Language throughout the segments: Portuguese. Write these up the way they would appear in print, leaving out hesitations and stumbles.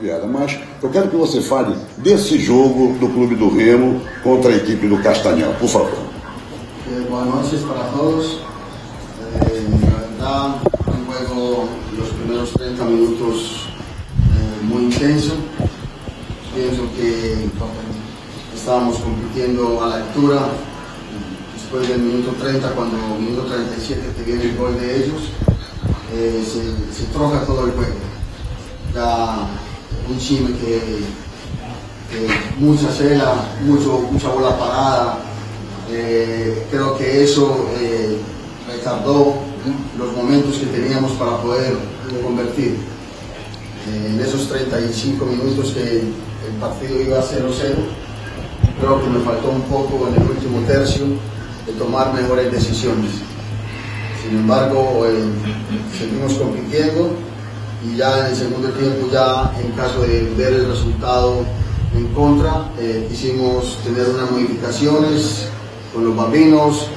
Mas eu quero que você fale desse jogo do Clube do Remo contra a equipe do Castanhal, por favor. Buenas noches para todos. La verdad, un juego, los primeros 30 minutos muy intenso. Pienso que estábamos compitiendo a la altura. Después del minuto 30, cuando el minuto 37 te viene el gol de ellos, se troca todo el juego. Ya un Chime que mucha cela, mucha bola parada. Creo que eso retardó los momentos que teníamos para poder convertir. En esos 35 minutos que el partido iba 0-0, creo que me faltó un poco en el último tercio de tomar mejores decisiones. Sin embargo, seguimos compitiendo y ya en el segundo tiempo, ya en caso de ver el resultado en contra, quisimos tener unas modificaciones con los bambinos,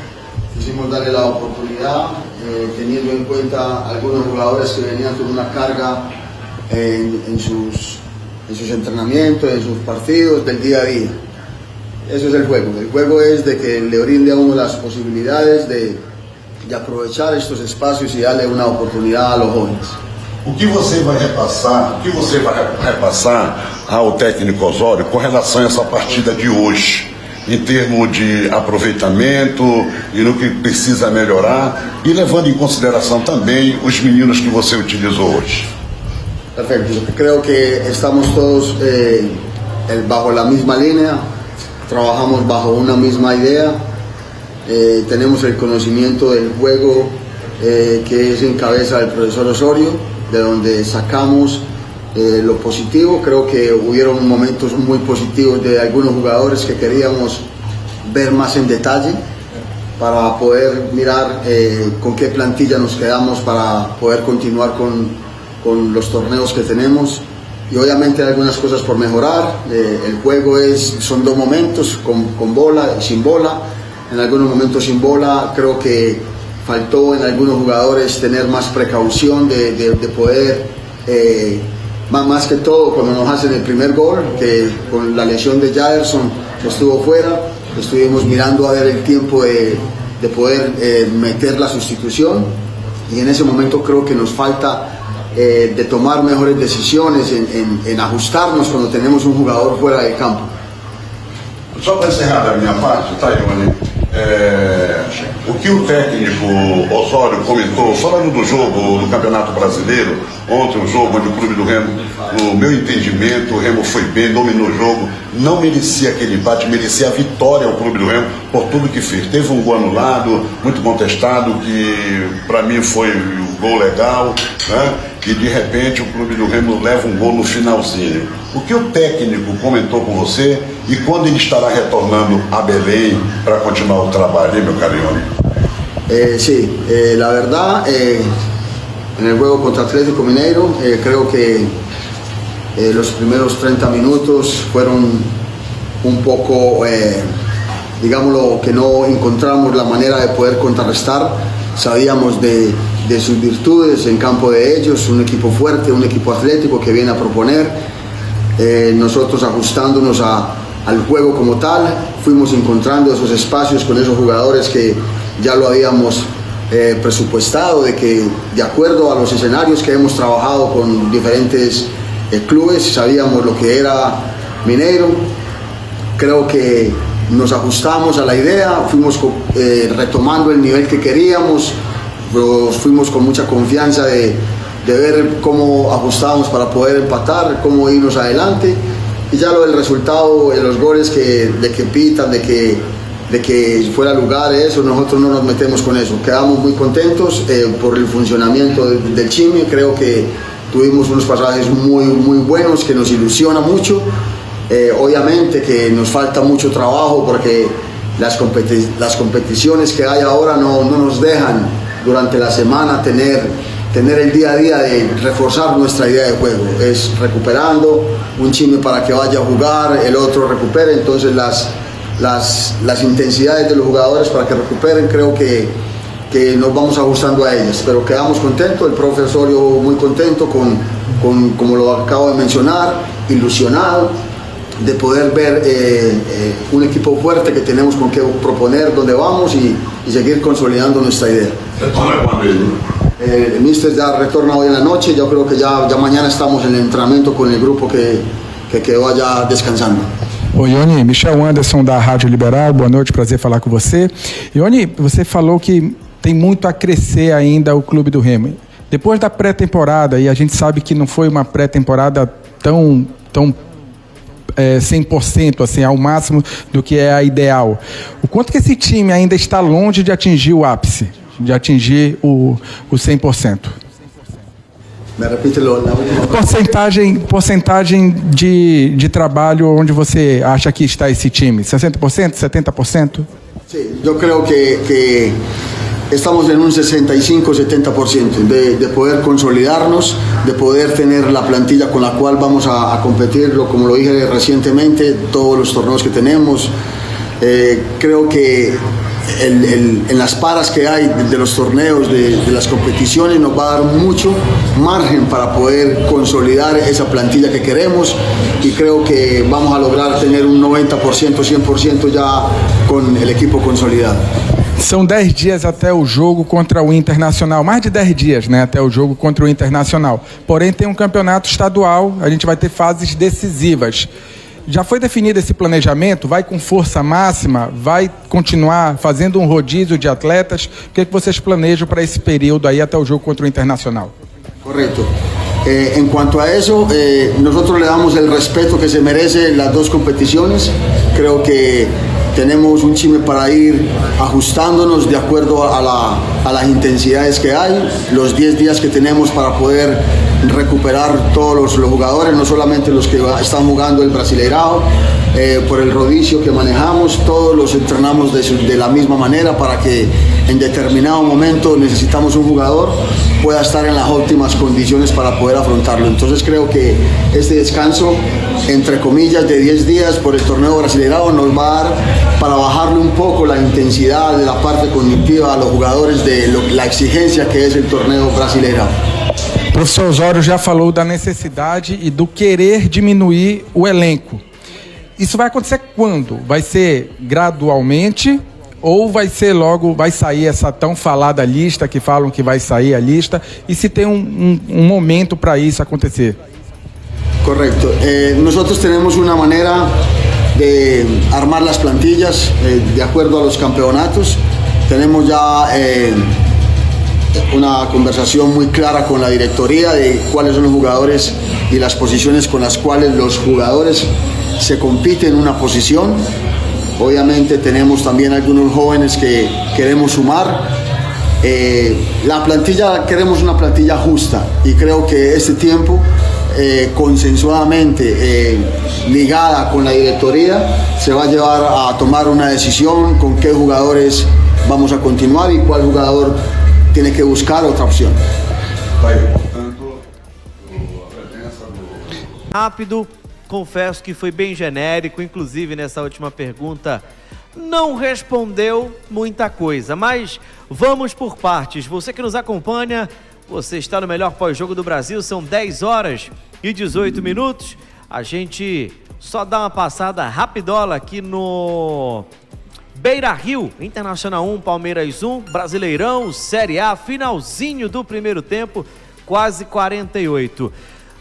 quisimos darle la oportunidad, teniendo en cuenta algunos jugadores que venían con una carga en sus entrenamientos, en sus partidos del día a día. Eso es el juego es de que le brinde a uno las posibilidades de aprovechar estos espacios y darle una oportunidad a los jóvenes. O que você vai repassar ao técnico Osório com relação a essa partida de hoje, em termos de aproveitamento e no que precisa melhorar, e levando em consideração também os meninos que você utilizou hoje? Perfecto, creo que estamos todos bajo la misma línea, trabajamos bajo una misma idea, tenemos el conocimiento del juego que es en cabeza del profesor Osorio, de donde sacamos lo positivo. Creo que hubieron momentos muy positivos de algunos jugadores que queríamos ver más en detalle para poder mirar con qué plantilla nos quedamos para poder continuar con los torneos que tenemos. Y obviamente hay algunas cosas por mejorar. El juego son dos momentos, con bola y sin bola. En algunos momentos sin bola creo que faltó en algunos jugadores tener más precaución de poder, más que todo cuando nos hacen el primer gol, que con la lesión de Jaderson estuvo fuera, estuvimos mirando a ver el tiempo de poder meter la sustitución, y en ese momento creo que nos falta de tomar mejores decisiones en ajustarnos cuando tenemos un jugador fuera del campo. Só para encerrar a minha parte, tá, Ione? O que o técnico Osório comentou, falando do jogo do Campeonato Brasileiro, ontem um jogo onde o Clube do Remo, no meu entendimento, o Remo foi bem, dominou o jogo, não merecia aquele empate, merecia a vitória ao Clube do Remo por tudo que fez. Teve um gol anulado, muito contestado, que para mim foi um gol legal, né? E de repente o Clube do Remo leva um gol no finalzinho. O que o técnico comentou com você e quando ele estará retornando a Belém para continuar o trabalho, hein, meu caro Ione? Sí, la verdad, en el juego contra Atlético Mineiro, creo que los primeros 30 minutos fueron un poco, digámoslo, que no encontramos la manera de poder contrarrestar. Sabíamos de sus virtudes en campo de ellos, un equipo fuerte, un equipo atlético que viene a proponer. Nosotros ajustándonos al juego como tal, fuimos encontrando esos espacios con esos jugadores que ya lo habíamos presupuestado, de que de acuerdo a los escenarios que hemos trabajado con diferentes clubes, sabíamos lo que era Mineiro. Creo que nos ajustamos a la idea, fuimos retomando el nivel que queríamos, fuimos con mucha confianza de ver cómo ajustábamos para poder empatar, cómo irnos adelante, y ya lo del resultado, los goles de que pitan, de que fuera lugar, eso, nosotros no nos metemos con eso. Quedamos muy contentos por el funcionamiento del Chime. Creo que tuvimos unos pasajes muy buenos que nos ilusiona mucho. Obviamente que nos falta mucho trabajo porque las competiciones que hay ahora no nos dejan durante la semana tener el día a día de reforzar nuestra idea de juego. Es recuperando un Chime para que vaya a jugar, el otro recupere, entonces las intensidades de los jugadores para que recuperen, creo que nos vamos ajustando a ellas, pero quedamos contentos, el profe Osorio muy contento con como lo acabo de mencionar, ilusionado de poder ver un equipo fuerte que tenemos con que proponer dónde vamos y seguir consolidando nuestra idea. El míster ya retorna hoy en la noche, yo creo que ya mañana estamos en el entrenamiento con el grupo que quedó allá descansando. Oi, Ioni, Michel Anderson da Rádio Liberal, boa noite, prazer falar com você. Ioni, você falou que tem muito a crescer ainda o Clube do Remo. Depois da pré-temporada, e a gente sabe que não foi uma pré-temporada tão 100% assim, ao máximo do que é a ideal. O quanto que esse time ainda está longe de atingir o ápice, de atingir o 100%? Me repite la última Porcentagem de trabalho onde você acha que está esse time? 60%? 70%? Sí, yo creo que estamos en un 65-70% de poder consolidarnos, de poder tener la plantilla con la cual vamos a competir, como lo dije recientemente, todos los torneos que tenemos. Creo que en las paras que hay de los torneos, de las competiciones, nos va a dar mucho margen para poder consolidar esa plantilla que queremos, y creo que vamos a lograr tener un 90%, 100% ya con el equipo consolidado. São 10 dias até o jogo contra o Internacional, mais de 10 dias, né, até o jogo contra o Internacional. Porém, tem um campeonato estadual, a gente vai ter fases decisivas. Já foi definido esse planejamento? Vai com força máxima? Vai continuar fazendo um rodízio de atletas? O que é que vocês planejam para esse período aí até o jogo contra o Internacional? Correcto. En cuanto a eso, nosotros le damos el respeto que se merece las dos competiciones. Creo que tenemos un chime para ir ajustándonos de acuerdo a las intensidades que hay, los 10 días que tenemos para poder recuperar todos los jugadores, no solamente los que están jugando el Brasileirao, por el rodicio que manejamos, todos los entrenamos de la misma manera para que en determinado momento necesitamos un jugador pueda estar en las óptimas condiciones para poder afrontarlo. Entonces creo que este descanso, entre comillas, de 10 días por el torneo Brasileirao nos va a dar para bajarle un poco la intensidad de la parte cognitiva a los jugadores de la exigencia que es el torneo Brasileirao. O professor Osório já falou da necessidade e do querer diminuir o elenco. Isso vai acontecer quando? Vai ser gradualmente ou vai ser logo, vai sair essa tão falada lista que falam que vai sair a lista, e se tem um momento para isso acontecer? Correcto. Nosotros tenemos una manera de armar las plantillas de acuerdo a los campeonatos. Tenemos ya una conversación muy clara con la directoría de cuáles son los jugadores y las posiciones con las cuales los jugadores se compiten en una posición. Obviamente tenemos también algunos jóvenes que queremos sumar. La plantilla, queremos una plantilla justa, y creo que este tiempo consensuadamente ligada con la directoría se va a llevar a tomar una decisión con qué jugadores vamos a continuar y cuál jugador tiene que buscar otra opción. Rápido, confesso que foi bem genérico, inclusive nessa última pergunta não respondeu muita coisa, mas vamos por partes. Você que nos acompanha, você está no melhor pós-jogo do Brasil, são 10 horas e 18 minutos. A gente só dá uma passada rapidola aqui no Beira-Rio, Internacional 1, Palmeiras 1, Brasileirão, Série A, finalzinho do primeiro tempo, quase 48.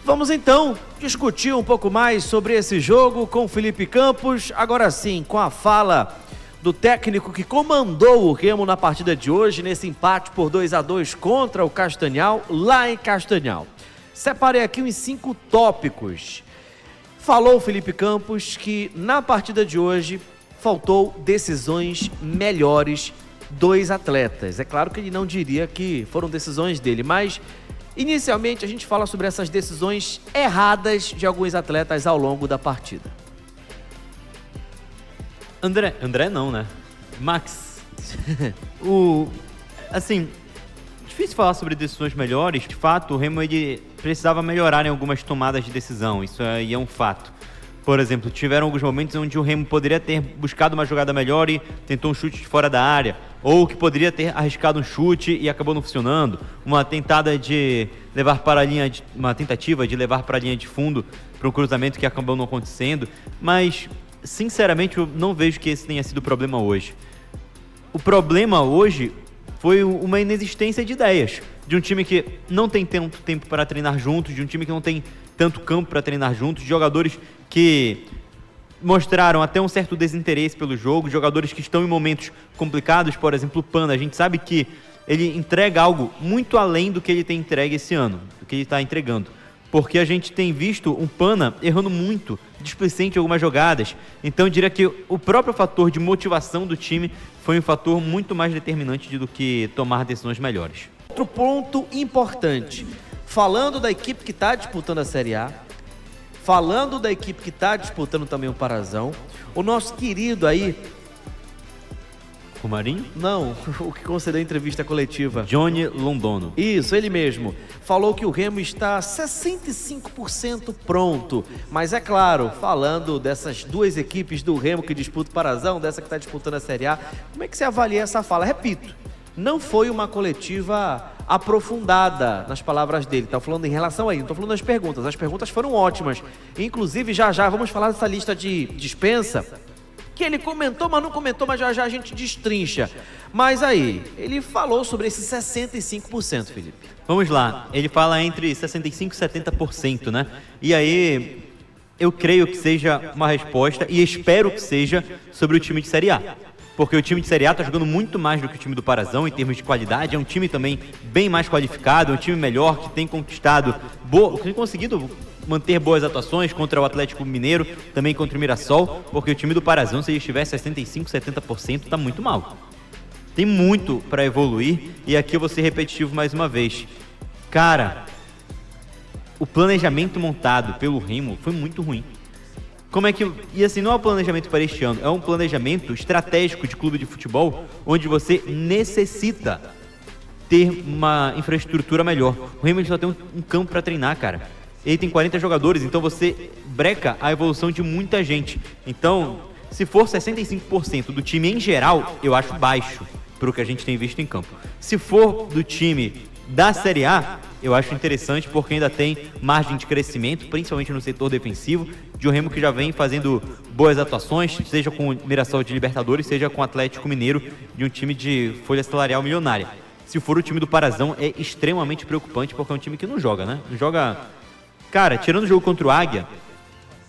Vamos então discutir um pouco mais sobre esse jogo com Felipe Campos, agora sim, com a fala do técnico que comandou o Remo na partida de hoje, nesse empate por 2-2 contra o Castanhal, lá em Castanhal. Separei aqui uns 5 tópicos. Falou o Felipe Campos que na partida de hoje faltou decisões melhores dos atletas. É claro que ele não diria que foram decisões dele, mas inicialmente a gente fala sobre essas decisões erradas de alguns atletas ao longo da partida. André não, né? Max. Assim, difícil falar sobre decisões melhores. De fato, o Remo ele precisava melhorar em algumas tomadas de decisão. Isso aí é um fato. Por exemplo, tiveram alguns momentos onde o Remo poderia ter buscado uma jogada melhor e tentou um chute de fora da área, ou que poderia ter arriscado um chute e acabou não funcionando, uma tentativa de levar para a linha de fundo para um cruzamento que acabou não acontecendo, mas sinceramente eu não vejo que esse tenha sido o problema hoje. O problema hoje foi uma inexistência de ideias, de um time que não tem tanto tempo para treinar juntos, de um time que não tem tanto campo para treinar juntos, de jogadores que mostraram até um certo desinteresse pelo jogo, jogadores que estão em momentos complicados, por exemplo, o Pana, a gente sabe que ele entrega algo muito além do que ele tem entregue esse ano, do que ele está entregando, porque a gente tem visto um Pana errando muito, displicente em algumas jogadas, então eu diria que o próprio fator de motivação do time foi um fator muito mais determinante do que tomar decisões melhores. Outro ponto importante, falando da equipe que está disputando a Série A, falando da equipe que está disputando também o Parazão, o nosso querido aí... Romarinho? Não, o que concedeu a entrevista coletiva. Johnny Londono. Isso, ele mesmo. Falou que o Remo está 65% pronto. Mas é claro, falando dessas duas equipes do Remo que disputam o Parazão, dessa que está disputando a Série A, como é que você avalia essa fala? Repito, não foi uma coletiva aprofundada nas palavras dele. Tá falando em relação a isso, não tô falando das perguntas. As perguntas foram ótimas. Inclusive, já vamos falar dessa lista de dispensa, que ele comentou, mas não comentou, mas já a gente destrincha. Mas aí, ele falou sobre esses 65%, Felipe. Vamos lá, ele fala entre 65% e 70%, né? E aí, eu creio que seja uma resposta, e espero que seja, sobre o time de Série A. Porque o time de Série A está jogando muito mais do que o time do Parazão em termos de qualidade, é um time também bem mais qualificado, é um time melhor, que tem conseguido manter boas atuações contra o Atlético Mineiro, também contra o Mirassol, porque o time do Parazão, se ele estiver 65%, 70%, está muito mal. Tem muito para evoluir, e aqui eu vou ser repetitivo mais uma vez. Cara, o planejamento montado pelo Remo foi muito ruim. Como é que... E assim, não é um planejamento para este ano, é um planejamento estratégico de clube de futebol, onde você necessita ter uma infraestrutura melhor. O Remo só tem um campo para treinar, cara. Ele tem 40 jogadores, então você breca a evolução de muita gente. Então, se for 65% do time em geral, eu acho baixo para o que a gente tem visto em campo. Se for do time da Série A, eu acho interessante porque ainda tem margem de crescimento, principalmente no setor defensivo, de um Remo que já vem fazendo boas atuações, seja com o Mirassol de Libertadores, seja com o Atlético Mineiro, de um time de folha salarial milionária. Se for o time do Parazão, é extremamente preocupante, porque é um time que não joga, né? Não joga... Cara, tirando o jogo contra o Águia,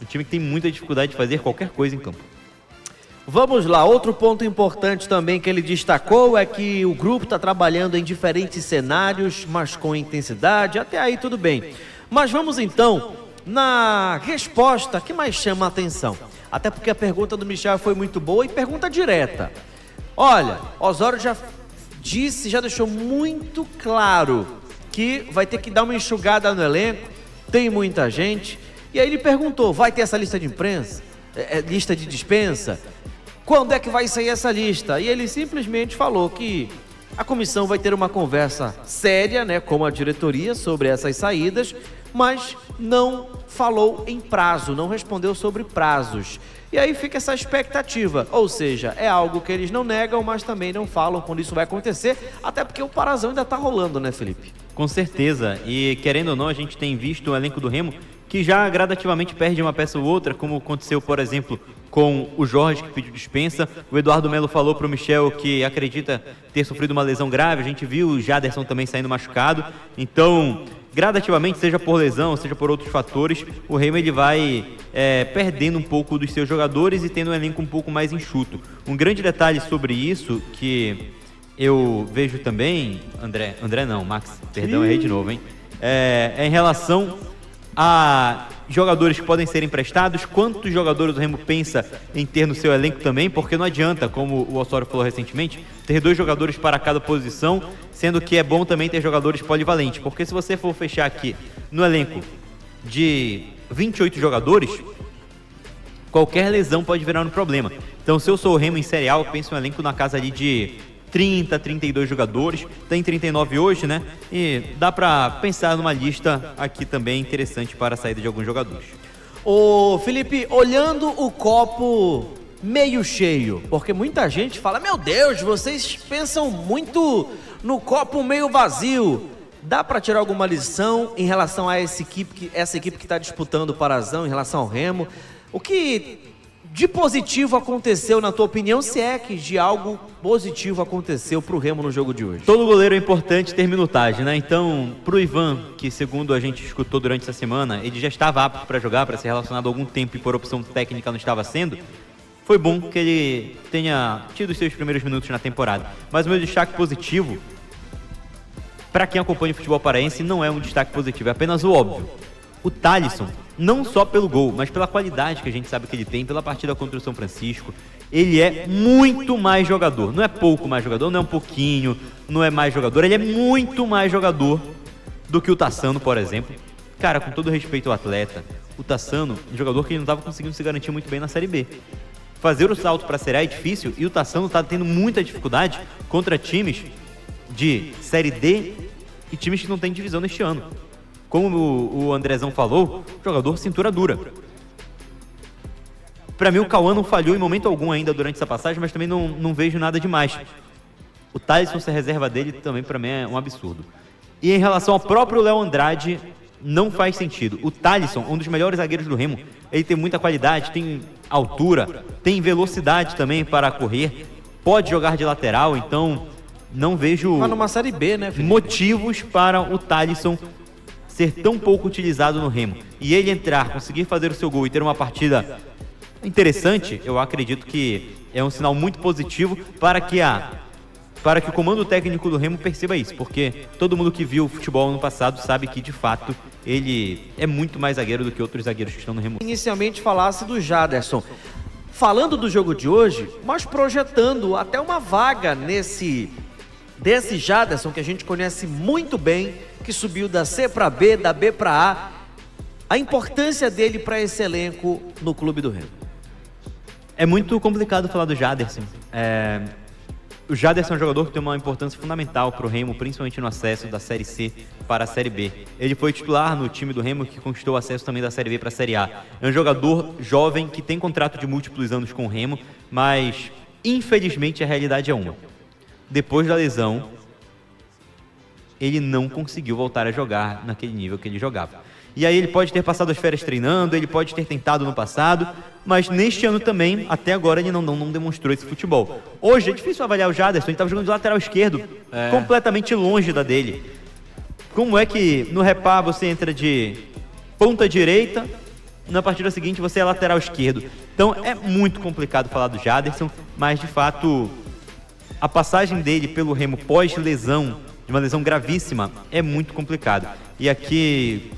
um time que tem muita dificuldade de fazer qualquer coisa em campo. Vamos lá, outro ponto importante também que ele destacou é que o grupo está trabalhando em diferentes cenários, mas com intensidade, até aí tudo bem. Mas vamos então na resposta que mais chama a atenção, até porque a pergunta do Michel foi muito boa e pergunta direta. Olha, Osório já disse, já deixou muito claro que vai ter que dar uma enxugada no elenco, tem muita gente, e aí ele perguntou, vai ter essa lista de imprensa? Lista de dispensa? Quando é que vai sair essa lista? E ele simplesmente falou que a comissão vai ter uma conversa séria, né, com a diretoria sobre essas saídas, mas não falou em prazo, não respondeu sobre prazos. E aí fica essa expectativa, ou seja, é algo que eles não negam, mas também não falam quando isso vai acontecer, até porque o Parazão ainda tá rolando, né, Felipe? Com certeza, e querendo ou não, a gente tem visto o elenco do Remo que já gradativamente perde uma peça ou outra, como aconteceu, por exemplo, com o Jorge, que pediu dispensa. O Eduardo Melo falou para o Michel que acredita ter sofrido uma lesão grave, a gente viu o Jaderson também saindo machucado, então... gradativamente, seja por lesão, seja por outros fatores, o Remo ele vai perdendo um pouco dos seus jogadores e tendo um elenco um pouco mais enxuto. Um grande detalhe sobre isso que eu vejo também, Max, perdão, errei de novo, hein? É em relação a jogadores que podem ser emprestados, quantos jogadores o Remo pensa em ter no seu elenco também, porque não adianta, como o Osório falou recentemente, ter 2 jogadores para cada posição, sendo que é bom também ter jogadores polivalentes, porque se você for fechar aqui no elenco de 28 jogadores, qualquer lesão pode virar um problema. Então, se eu sou o Remo em Série A, eu penso um elenco na casa ali de 30, 32 jogadores, tem 39 hoje, né? E dá pra pensar numa lista aqui também interessante para a saída de alguns jogadores. Ô, Felipe, olhando o copo meio cheio, porque muita gente fala, meu Deus, vocês pensam muito no copo meio vazio. Dá para tirar alguma lição em relação a essa equipe que está disputando o Parazão, em relação ao Remo? O que de positivo aconteceu, na tua opinião, se é que de algo positivo aconteceu pro Remo no jogo de hoje? Todo goleiro é importante ter minutagem, né? Então, pro Ivan, que segundo a gente escutou durante essa semana, ele já estava apto para jogar, para ser relacionado há algum tempo e por opção técnica não estava sendo, foi bom que ele tenha tido os seus primeiros minutos na temporada. Mas o meu destaque positivo, para quem acompanha o futebol paraense, não é um destaque positivo, é apenas o óbvio. O Thalisson, não só pelo gol, mas pela qualidade que a gente sabe que ele tem, pela partida contra o São Francisco, ele é muito mais jogador. Não é pouco mais jogador, não é um pouquinho, não é mais jogador, ele é muito mais jogador do que o Tassano, por exemplo. Cara, com todo respeito ao atleta, o Tassano, um jogador que ele não estava conseguindo se garantir muito bem na Série B. Fazer o salto para a Série A é difícil e o Tassano está tendo muita dificuldade contra times de Série D e times que não têm divisão neste ano. Como o Andrezão falou, jogador cintura dura. Para mim o Cauã não falhou em momento algum ainda durante essa passagem, mas também não vejo nada demais. O Thalisson ser reserva dele também para mim é um absurdo. E em relação ao próprio Léo Andrade, não faz sentido. O Thalisson, um dos melhores zagueiros do Remo, ele tem muita qualidade, tem altura, tem velocidade também para correr, pode jogar de lateral, então não vejo numa Série B, né, Felipe? Motivos para o Thalisson ser tão pouco utilizado no Remo. E ele entrar, conseguir fazer o seu gol e ter uma partida interessante, eu acredito que é um sinal muito positivo para que o comando técnico do Remo perceba isso, porque todo mundo que viu o futebol no passado sabe que, de fato, ele é muito mais zagueiro do que outros zagueiros que estão no Remo. Inicialmente falasse do Jaderson. Falando do jogo de hoje, mas projetando até uma vaga desse Jaderson que a gente conhece muito bem, que subiu da C para B, da B para A importância dele para esse elenco no clube do Remo. É muito complicado falar do Jaderson. O Jaderson é um jogador que tem uma importância fundamental para o Remo, principalmente no acesso da Série C para a Série B. Ele foi titular no time do Remo, que conquistou acesso também da Série B para a Série A. É um jogador jovem que tem contrato de múltiplos anos com o Remo, mas infelizmente a realidade é uma. Depois da lesão, ele não conseguiu voltar a jogar naquele nível que ele jogava. E aí ele pode ter passado as férias treinando, ele pode ter tentado no passado, mas neste ano também, até agora, ele não demonstrou esse futebol. Hoje é difícil avaliar o Jaderson, ele estava jogando de lateral esquerdo, completamente longe da dele. Como é que no Repar você entra de ponta direita, na partida seguinte você é lateral esquerdo? Então é muito complicado falar do Jaderson, mas de fato a passagem dele pelo Remo pós-lesão, de uma lesão gravíssima, é muito complicado. E aqui,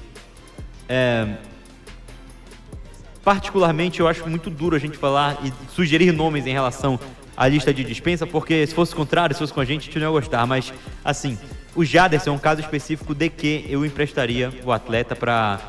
particularmente, eu acho muito duro a gente falar e sugerir nomes em relação à lista de dispensa, porque se fosse o contrário, se fosse com a gente não ia gostar. Mas, assim, o Jaderson é um caso específico de que eu emprestaria o atleta para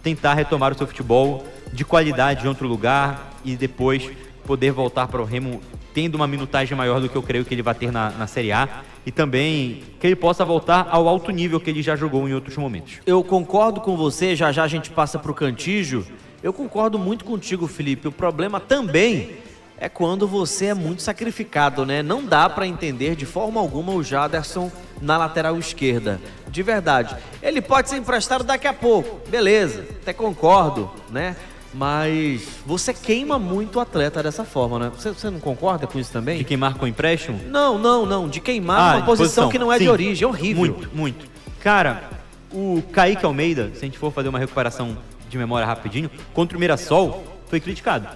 tentar retomar o seu futebol de qualidade em outro lugar e depois poder voltar para o Remo tendo uma minutagem maior do que eu creio que ele vai ter na Série A, e também que ele possa voltar ao alto nível que ele já jogou em outros momentos. Eu concordo com você, já a gente passa para o Cantígio. Eu concordo muito contigo, Felipe. O problema também é quando você é muito sacrificado, né? Não dá para entender de forma alguma o Jaderson na lateral esquerda. De verdade. Ele pode ser emprestado daqui a pouco, beleza, até concordo, né? Mas você queima muito o atleta dessa forma, né? Você não concorda com isso também? De queimar com empréstimo? Não. De queimar uma posição que não é de origem. É horrível. Muito. Cara, o Kaique Almeida, se a gente for fazer uma recuperação de memória rapidinho, contra o Mirassol, foi criticado.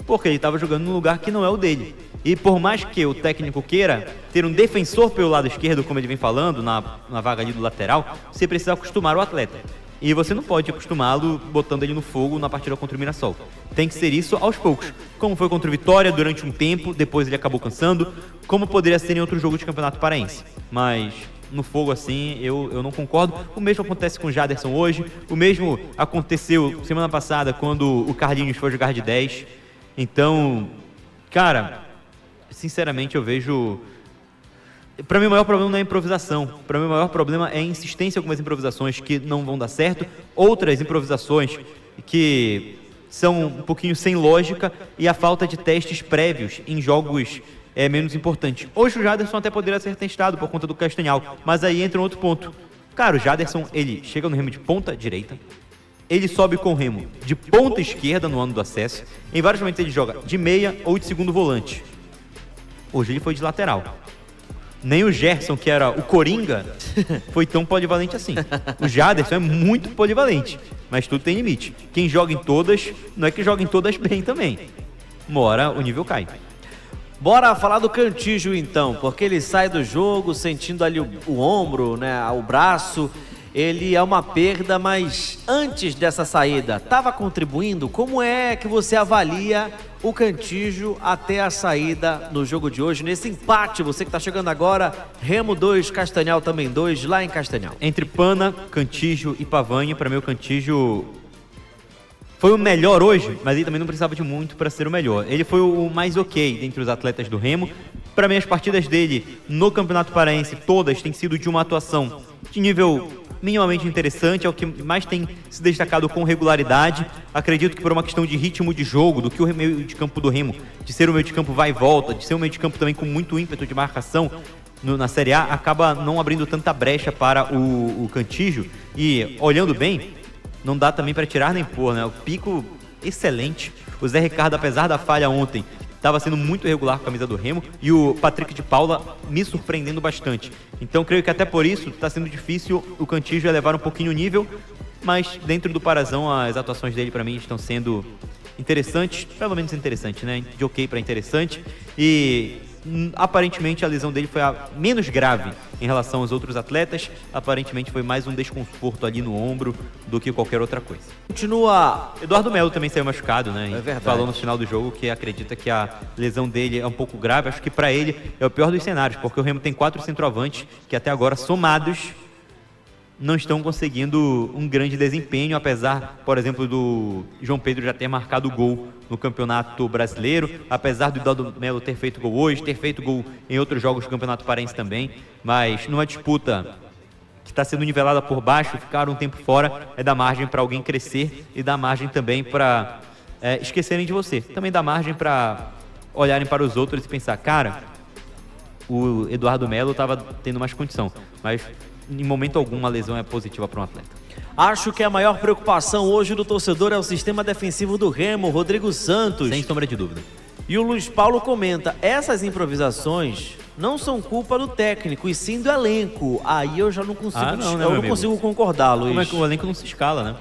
Porque ele estava jogando num lugar que não é o dele. E por mais que o técnico queira ter um defensor pelo lado esquerdo, como ele vem falando, na vaga ali do lateral, você precisa acostumar o atleta. E você não pode acostumá-lo botando ele no fogo na partida contra o Mirassol. Tem que ser isso aos poucos. Como foi contra o Vitória durante um tempo, depois ele acabou cansando, como poderia ser em outro jogo de Campeonato Paraense. Mas no fogo assim, eu não concordo. O mesmo acontece com o Jaderson hoje, o mesmo aconteceu semana passada quando o Carlinhos foi jogar de 10. Então, cara, sinceramente eu vejo... Para mim o maior problema não é a improvisação. Para mim o maior problema é a insistência em algumas improvisações que não vão dar certo. Outras improvisações que são um pouquinho sem lógica e a falta de testes prévios em jogos menos importantes. Hoje o Jaderson até poderia ser testado por conta do Castanhal, mas aí entra um outro ponto. Cara, o Jaderson, ele chega no Remo de ponta direita, ele sobe com o Remo de ponta esquerda no ano do acesso, em vários momentos ele joga de meia ou de segundo volante. Hoje ele foi de lateral. Nem o Gerson, que era o Coringa, foi tão polivalente assim. O Jaderson é muito polivalente, mas tudo tem limite. Quem joga em todas, não é que joga em todas bem também. Uma hora o nível cai. Bora falar do Cantígio então, porque ele sai do jogo sentindo ali o ombro, né, o braço. Ele é uma perda, mas antes dessa saída, estava contribuindo? Como é que você avalia o Cantígio até a saída no jogo de hoje, nesse empate? Você que está chegando agora, Remo 2, Castanhal também 2, lá em Castanhal. Entre Pana, Cantígio e Pavanha, para mim o Cantígio foi o melhor hoje, mas ele também não precisava de muito para ser o melhor. Ele foi o mais ok dentre os atletas do Remo. Para mim, as partidas dele no Campeonato Paraense, todas têm sido de uma atuação de nível minimamente interessante, é o que mais tem se destacado com regularidade. Acredito que por uma questão de ritmo de jogo, do que o meio de campo do Remo, de ser o meio de campo vai e volta, de ser um meio de campo também com muito ímpeto de marcação na Série A, acaba não abrindo tanta brecha para o Cantígio. E, olhando bem, não dá também para tirar nem pôr, né? O Pico, excelente. O Zé Ricardo, apesar da falha ontem, estava sendo muito regular com a camisa do Remo, e o Patrick de Paula me surpreendendo bastante. Então creio que até por isso está sendo difícil o Cantígio elevar um pouquinho o nível, mas dentro do Parazão as atuações dele para mim estão sendo interessantes, pelo menos interessantes, né? De ok para interessante, e aparentemente a lesão dele foi a menos grave em relação aos outros atletas. Aparentemente foi mais um desconforto ali no ombro do que qualquer outra coisa. Continua. Eduardo Melo também saiu machucado, né? É verdade. Falou no final do jogo que acredita que a lesão dele é um pouco grave. Acho que para ele é o pior dos cenários, porque o Remo tem 4 centroavantes que até agora, somados, não estão conseguindo um grande desempenho, apesar, por exemplo, do João Pedro já ter marcado gol no Campeonato Brasileiro, apesar do Eduardo Melo ter feito gol hoje, ter feito gol em outros jogos do Campeonato Paraense também, mas numa disputa que está sendo nivelada por baixo, ficar um tempo fora é dar margem para alguém crescer e dar margem também para esquecerem de você. Também dá margem para olharem para os outros e pensar, cara, o Eduardo Melo estava tendo mais condição, mas em momento algum a lesão é positiva para um atleta. Acho que a maior preocupação hoje do torcedor é o sistema defensivo do Remo, Rodrigo Santos. Sem sombra de dúvida. E o Luiz Paulo comenta, essas improvisações não são culpa do técnico, e sim do elenco. Aí eu já não consigo, não, né, consigo concordar, Luiz. Como é que o elenco não se escala, né?